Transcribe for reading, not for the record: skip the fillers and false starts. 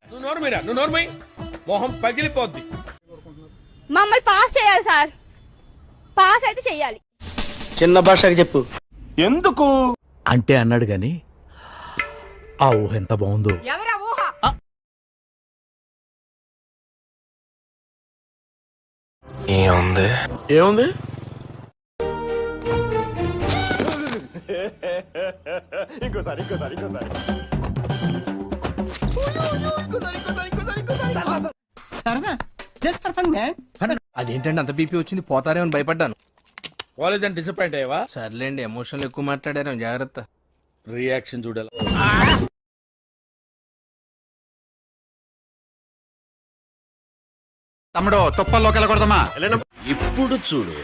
నువ్వు నోర్మీరా, నువ్వు నోర్మై, మొహం పగిలిపోద్ది. మమ్మల్ని పాస్ చేయాలి సార్, పాస్ అయితే చెయ్యాలి. చిన్న భాషకి చెప్పు. ఎందుకు అంటే అన్నాడు గాని ఆ ఊహ ఎంత బాగుందో. ఎవరా ఊహ? ఏముంది సరదా జస్ట్ ఫర్ ఫన్ మ్యాన్. అదేంటంటే అంత బీపీ వచ్చింది, పోతారేమని భయపడ్డాను. కాలేజ్ డిసప్పాయింట్ అయ్యావా? సర్లేండి, ఎమోషన్లు ఎక్కువ మాట్లాడారు, జాగ్రత్త. రియాక్షన్ చూడాలి. తమ్ముడు తుప్పల్లోకి వెళ్ళకూడదమ్మా. ఇప్పుడు చూడు.